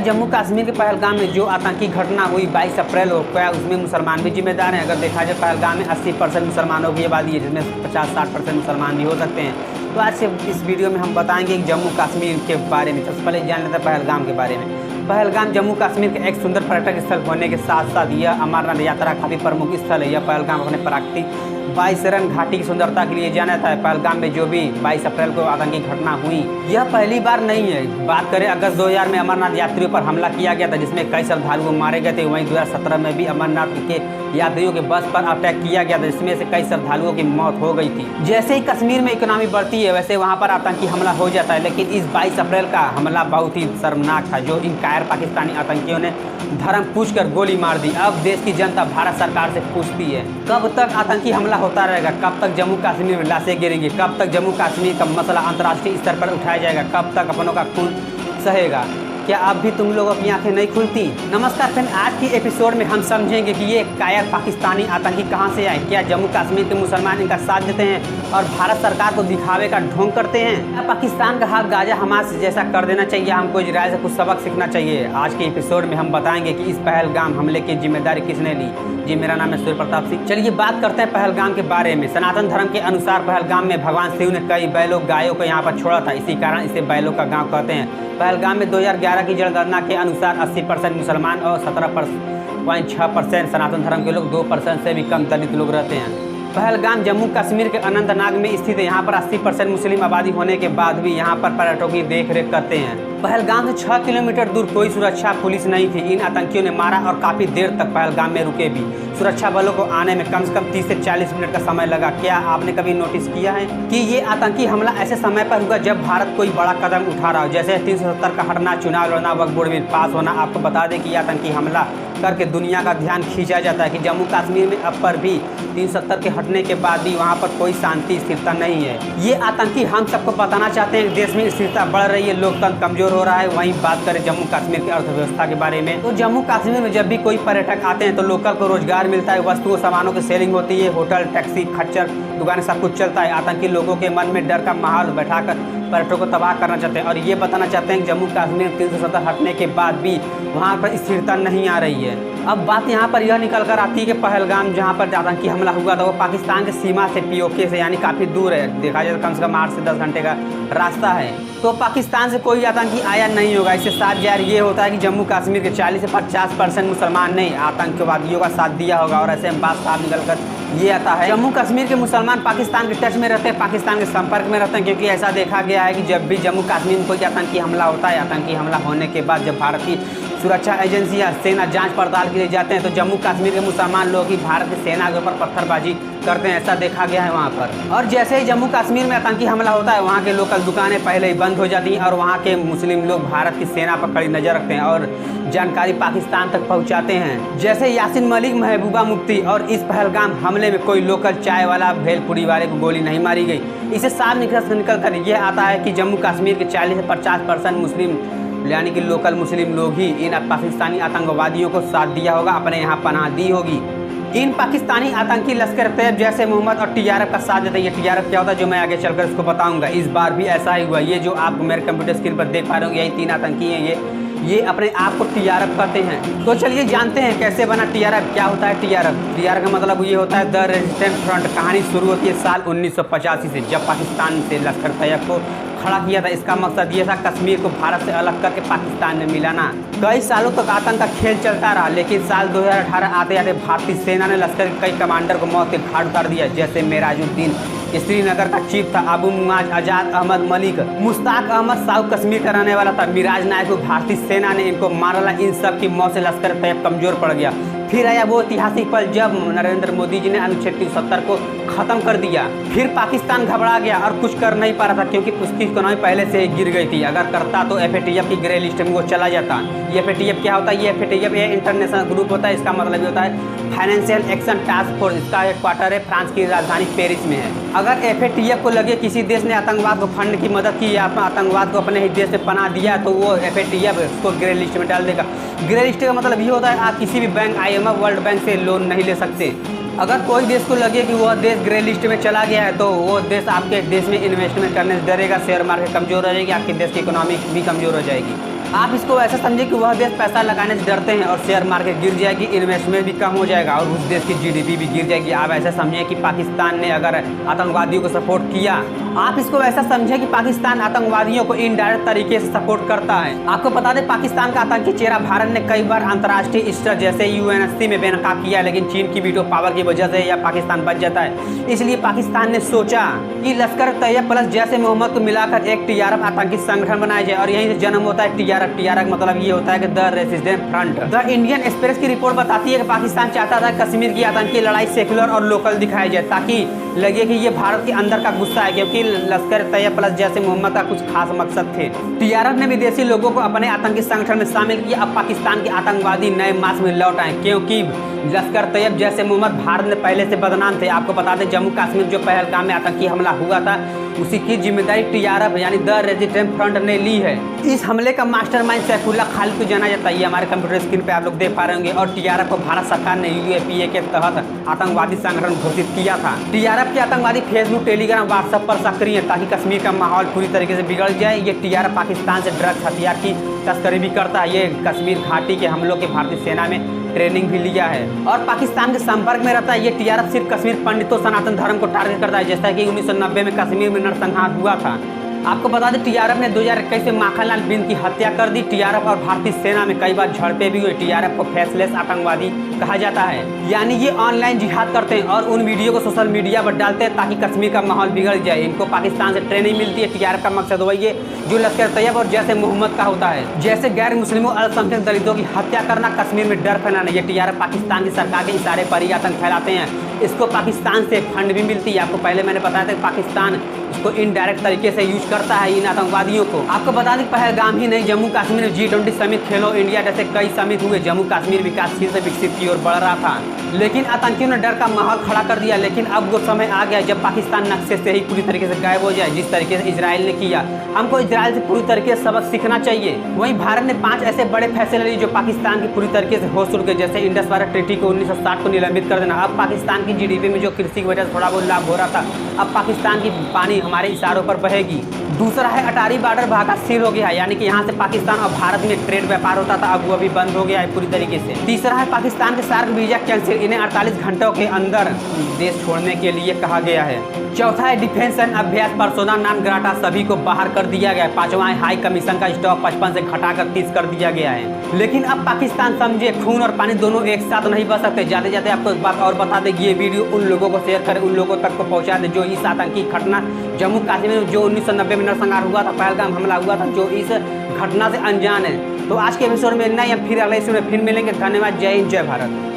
जम्मू कश्मीर के पहलगाम में जो आतंकी घटना हुई 22 अप्रैल को, क्या उसमें मुसलमान भी जिम्मेदार हैं? अगर देखा जाए पहलगाम में 80% मुसलमानों की आबादी है, जिसमें 50-60% मुसलमान भी हो सकते हैं। तो आज से इस वीडियो में हम बताएंगे जम्मू कश्मीर के बारे में। सबसे पहले जान लेते हैं पहलगाम के बारे में। पहलगाम जम्मू कश्मीर के एक सुंदर पर्यटक स्थल होने के साथ साथ यह अमरनाथ यात्रा का भी प्रमुख स्थल है। यह पहलगाम अपने प्राकृतिक 22 रन घाटी की सुंदरता के लिए जाना जाता है। पहलगाम में जो भी 22 अप्रैल को आतंकी घटना हुई, यह पहली बार नहीं है। बात करें अगस्त 2000 में अमरनाथ यात्रियों पर हमला किया गया था, जिसमें कई श्रद्धालु मारे गए थे। वहीं 2017 में भी अमरनाथ के यात्रियों के बस पर अटैक किया गया था, जिसमें से कई श्रद्धालुओं की मौत हो गई थी। जैसे ही कश्मीर में इकोनॉमी बढ़ती है, वैसे वहाँ पर आतंकी हमला हो जाता है। लेकिन इस 22 अप्रैल का हमला बहुत ही शर्मनाक था, जो इन कायर पाकिस्तानी आतंकियों ने धर्म पूछ कर गोली मार दी। अब देश की जनता भारत सरकार से पूछती है, कब तक आतंकी हमला होता रहेगा? कब तक जम्मू कश्मीर में लाशें गिरेंगी? कब तक जम्मू कश्मीर का मसला अंतर्राष्ट्रीय स्तर पर उठाया जाएगा? कब तक अपनों का खून सहेगा? क्या अब भी तुम लोगों की आंखें नहीं खुलती? नमस्कार फ्रेंड, आज की एपिसोड में हम समझेंगे कि ये कायर पाकिस्तानी आतंकी कहां से आए। क्या जम्मू कश्मीर के मुसलमान इनका साथ देते हैं और भारत सरकार को दिखावे का ढोंग करते हैं? क्या पाकिस्तान का हाथ गाजा हमास जैसा कर देना चाहिए? हमको इजराइल से कुछ सबक सीखना चाहिए। आज के एपिसोड में हम बताएंगे कि इस पहलगाम हमले की जिम्मेदारी किसने ली। जी, मेरा नाम है सूर्य प्रताप सिंह। चलिए बात करते हैं पहलगाम के बारे में। सनातन धर्म के अनुसार पहलगाम में भगवान शिव ने कई बैलों गायों को यहाँ पर छोड़ा था, इसी कारण इसे बैलों का गाँव कहते हैं। पहलगाम में 2011 की जनगणना के अनुसार 80% मुसलमान और 17.6% सनातन धर्म के लोग, 2% से भी कम दलित लोग रहते हैं। पहलगाम जम्मू कश्मीर के अनंतनाग में स्थित है। यहाँ पर 80% मुस्लिम आबादी होने के बाद भी यहाँ पर पर्यटकों की देखरेख करते हैं। पहलगाम से 6 किलोमीटर दूर कोई सुरक्षा पुलिस नहीं थी। इन आतंकियों ने मारा और काफी देर तक पहलगाम में रुके भी। सुरक्षा बलों को आने में कम से कम 30 से 40 मिनट का समय लगा। क्या आपने कभी नोटिस किया है कि ये आतंकी हमला ऐसे समय पर हुआ जब भारत कोई बड़ा कदम उठा रहा हो, जैसे 370 का हटना, चुनाव लड़ना, वक्फ बोर्ड बिल पास होना। आपको बता दें कि आतंकी हमला करके दुनिया का ध्यान खींचा जाता है कि जम्मू कश्मीर में अब पर भी 370 के हटने के बाद भी वहाँ पर कोई शांति स्थिरता नहीं है। ये आतंकी हम सबको बताना चाहते हैं देश में स्थिरता बढ़ रही है, लोकतंत्र कमजोर हो रहा है। वहीं बात करें जम्मू कश्मीर की अर्थव्यवस्था के बारे में, तो जम्मू कश्मीर में जब भी कोई पर्यटक आते हैं तो लोकल को रोजगार मिलता है, वस्तुओं सामानों की सेलिंग होती है, होटल, टैक्सी, खच्चर, दुकानें, सब कुछ चलता है। आतंकी लोगों के मन में डर का माहौल बैठाकर पर्यटकों को तबाह करना चाहते हैं और ये बताना चाहते हैं कि जम्मू कश्मीर 370 हटने के बाद भी वहाँ पर स्थिरता नहीं आ रही है। अब बात यहाँ पर यह निकल कर आती है कि पहलगाम जहाँ पर आतंकी हमला हुआ था वो पाकिस्तान के सीमा से, POK से, यानी काफ़ी दूर है। देखा जाए तो कम से कम 8 से 10 घंटे का रास्ता है। तो पाकिस्तान से कोई आतंकी आया नहीं होगा। इससे साथ जार ये होता है कि जम्मू कश्मीर के 40 से 50% मुसलमान ने आतंकवादियों का साथ दिया होगा। और ऐसे में बात साफ निकल कर ये आता है, जम्मू कश्मीर के मुसलमान पाकिस्तान के टच में रहते हैं, पाकिस्तान के संपर्क में रहते हैं, क्योंकि ऐसा देखा गया है कि जब भी जम्मू कश्मीर में कोई आतंकी हमला होता है, आतंकी हमला होने के बाद जब भारतीय सुरक्षा एजेंसियां, सेना जांच पड़ताल के लिए जाते हैं तो जम्मू कश्मीर के मुसलमान लोग ही भारत की सेना के ऊपर पत्थरबाजी करते हैं। ऐसा देखा गया है वहाँ पर। और जैसे ही जम्मू कश्मीर में आतंकी हमला होता है, वहाँ के लोकल दुकानें पहले ही बंद हो जाती हैं और वहाँ के मुस्लिम लोग भारत की सेना पर कड़ी नज़र रखते हैं और जानकारी पाकिस्तान तक पहुँचाते हैं। जैसे यासीन मलिक, महबूबा मुफ्ती। और इस पहलगाम हमले में कोई लोकल चाय वाला, भेलपुरी वाले को गोली नहीं मारी गई। इसे साफ निकल कर यह आता है कि जम्मू कश्मीर के 40 से 50% मुस्लिम, यानी कि लोकल मुस्लिम लोग ही इन पाकिस्तानी आतंकवादियों को साथ दिया होगा, अपने यहाँ पनाह दी होगी। इन पाकिस्तानी आतंकी लश्कर तैयब जैसे मोहम्मद और TRF का साथ देते हैं। ये TRF क्या होता है जो मैं आगे चलकर इसको बताऊंगा। इस बार भी ऐसा ही हुआ। ये जो आप मेरे कंप्यूटर स्क्रीन पर देख पा रहे होंगे, यही 3 आतंकी हैं। ये अपने आप को TRF कहते हैं। तो चलिए जानते हैं कैसे बना TRF, क्या होता है TRF का मतलब ये होता है द रेजिस्टेंस फ्रंट। कहानी शुरू होती है साल 1985 से, जब पाकिस्तान से लश्कर तैयब को खड़ा किया था। इसका मकसद ये था कश्मीर को भारत से अलग करके पाकिस्तान में मिलाना। कई सालों तक आतंक का खेल चलता रहा, लेकिन साल 2018 आते आते भारतीय सेना ने लश्कर के कई कमांडर को मौत के घाट उतार दिया, जैसे मेराजुद्दीन श्रीनगर का चीफ था, अबू मुआज, आजाद अहमद मलिक, मुश्ताक अहमद साउथ कश्मीर का रहने वाला था, मिराज नायक को भारतीय सेना ने इनको मार डाला। इन सब की मौत से लश्कर तैयब कमजोर पड़ गया। फिर आया वो ऐतिहासिक पल जब नरेंद्र मोदी जी ने अनुच्छेद 370 को खत्म कर दिया। फिर पाकिस्तान घबरा गया और कुछ कर नहीं पा रहा था, क्योंकि उसकी इकोनॉमी पहले से ही गिर गई थी। अगर करता तो FATF की ग्रे लिस्ट में वो चला जाता। ये FATF क्या होता है? ये FATF ये इंटरनेशनल ग्रुप होता है। इसका मतलब ये होता है फाइनेंशियल एक्शन टास्क फोर्स। इसका हेडक्वार्टर है फ्रांस की राजधानी पेरिस में है। अगर FATF को लगे किसी देश ने आतंकवाद को फंड की मदद की या आतंकवाद को अपने ही देश में पनाह दिया, तो वो FATF उसको ग्रे लिस्ट में डाल देगा। ग्रे लिस्ट का मतलब ये होता है आप किसी भी बैंक, IMF, वर्ल्ड बैंक से लोन नहीं ले सकते। अगर कोई देश को लगे कि वह देश ग्रे लिस्ट में चला गया है, तो वो देश आपके देश में इन्वेस्टमेंट करने से डरेगा, शेयर मार्केट कमजोर हो जाएगी, आपके देश की इकोनॉमी भी कमजोर हो जाएगी। आप इसको ऐसा समझे कि वह देश पैसा लगाने से डरते हैं और शेयर मार्केट गिर जाएगी, इन्वेस्टमेंट भी कम हो जाएगा और उस देश की जीडीपी भी गिर जाएगी। आप ऐसा समझें कि पाकिस्तान ने अगर आतंकवादियों को सपोर्ट किया, आप इसको ऐसा समझें कि पाकिस्तान आतंकवादियों को इनडायरेक्ट तरीके से सपोर्ट करता है। आपको बता दें, पाकिस्तान का आतंकी चेहरा भारत ने कई बार अंतर्राष्ट्रीय स्तर जैसे यूएनएससी में बेनकाब किया, लेकिन चीन की वीटो पावर की वजह से यह पाकिस्तान बच जाता है। इसलिए पाकिस्तान ने सोचा कि लश्कर तैयब प्लस जैश ए मोहम्मद को मिलाकर एक टीआरएफ आतंकी संगठन बनाया जाए और यहीं से जन्म होता है टीआरएफ। टीआरएफ मतलब ये होता है कि the resistance front. The Indian express की रिपोर्ट बताती है कि पाकिस्तान चाहता था कश्मीर की आतंकी लड़ाई सेक्युलर और लोकल दिखाई जाए ताकि लगे कि ये भारत के अंदर का गुस्सा है, क्योंकि लश्कर तैयब प्लस जैश ए मोहम्मद का कुछ खास मकसद थे। टीआरएफ ने विदेशी लोगों को अपने आतंकी संगठन में शामिल किया। अब पाकिस्तान के आतंकवादी नए मास में लौट आए, क्योंकि लश्कर तैयब जैश ए मोहम्मद भारत में पहले से बदनाम थे। आपको बता दें, जम्मू कश्मीर जो पहलगाम में आतंकी हमला हुआ था उसी की जिम्मेदारी टीआरएफ यानी द रेजिस्टेंस फ्रंट ने ली है। इस हमले का मास्टरमाइंड सैफुल्लाह खालिद को जाना जाता है। ये हमारे कंप्यूटर स्क्रीन पे आप लोग देख पा रहे होंगे। और टीआरएफ को भारत सरकार ने यूएपीए के तहत आतंकवादी संगठन घोषित किया था। टीआरएफ के आतंकवादी फेसबुक, टेलीग्राम, व्हाट्सएप पर सक्रिय है ताकि कश्मीर का माहौल पूरी तरीके से बिगड़ जाए। ये टीआरएफ पाकिस्तान से ड्रग्स हथियार की तस्करी भी करता है। ये कश्मीर घाटी के हमलों के भारतीय सेना में ट्रेनिंग भी लिया है और पाकिस्तान के संपर्क में रहता है। ये टीआरएफ सिर्फ कश्मीर पंडितों सनातन धर्म को टारगेट करता है, जैसा कि 1990 में कश्मीर में नरसंहार हुआ था। आपको बता दें, टीआरएफ ने 2021 में माखनलाल बिंद की हत्या कर दी। टीआरएफ और भारतीय सेना में कई बार झड़पें भी हुई। टीआरएफ को फेसलेस आतंकवादी कहा जाता है, यानी ये ऑनलाइन जिहाद करते हैं और उन वीडियो को सोशल मीडिया पर डालते हैं ताकि कश्मीर का माहौल बिगड़ जाए। इनको पाकिस्तान से ट्रेनिंग मिलती है। टीआरएफ का मकसद वही है जो लश्कर तैयब और जैश ए मोहम्मद का होता है, जैसे गैर मुस्लिमों, अल्पसंख्यक दलितों की हत्या करना, कश्मीर में डर फैलाना। ये टीआरएफ पाकिस्तान की सरकार के इशारे पर ही आतंक फैलाते हैं। इसको पाकिस्तान से फंड भी मिलती है। आपको पहले मैंने बताया था कि पाकिस्तान इसको इनडायरेक्ट तरीके से यूज करता है इन आतंकवादियों को। आपको बता दें, पहलगाम ही नहीं, जम्मू कश्मीर में G20 समिट, खेलो इंडिया जैसे कई समिट हुए। जम्मू कश्मीर विकासशील से विकसित की ओर बढ़ रहा था, लेकिन आतंकियों ने डर का माहौल खड़ा कर दिया। लेकिन अब वो समय आ गया जब पाकिस्तान नक्शे से ही पूरी तरीके से गायब हो जाए, जिस तरीके से इजराइल ने किया। हमको इजराइल से पूरी तरीके से सबक सीखना चाहिए। वहीं भारत ने 5 ऐसे बड़े फैसले लिए जो पाकिस्तान की पूरी तरीके से होश उड़ गए, जैसे इंडस वाटर ट्रीटी को 1960 को निलंबित कर देना। अब पाकिस्तान की जीडीपी में जो कृषि की वजह से थोड़ा बहुत लाभ हो रहा था, अब पाकिस्तान की पानी हमारे इशारों पर बहेगी। दूसरा है अटारी बॉर्डर भागा सील हो गया है, यानी कि यहाँ से पाकिस्तान और भारत में ट्रेड व्यापार होता था, अब वो भी बंद हो गया है पूरी तरीके से। तीसरा है पाकिस्तान के सार्क वीजा कैंसिल, इन्हें 48 घंटों के अंदर देश छोड़ने के लिए कहा गया है। चौथा है डिफेंस एंड अभ्यास पर्सोना नॉन ग्राटा, सभी को बाहर कर दिया गया है। पांचवा है हाई कमीशन का स्टॉक 55 से घटाकर 30 कर दिया गया है। लेकिन अब पाकिस्तान समझे, खून और पानी दोनों एक साथ नहीं बह सकते। जाते जाते आपको एक बात और बता दें, ये वीडियो उन लोगों को शेयर करें, उन लोगों तक को पहुँचा दें जो इस आतंकी घटना जम्मू कश्मीर में जो 1990 में नरसंहार हुआ था, पहलगाम हमला हुआ था, जो इस घटना से अनजान है। तो आज के एपिसोड में इतना ही, हम फिर अगले एपिसोड में फिर मिलेंगे। धन्यवाद। जय हिंद, जय भारत।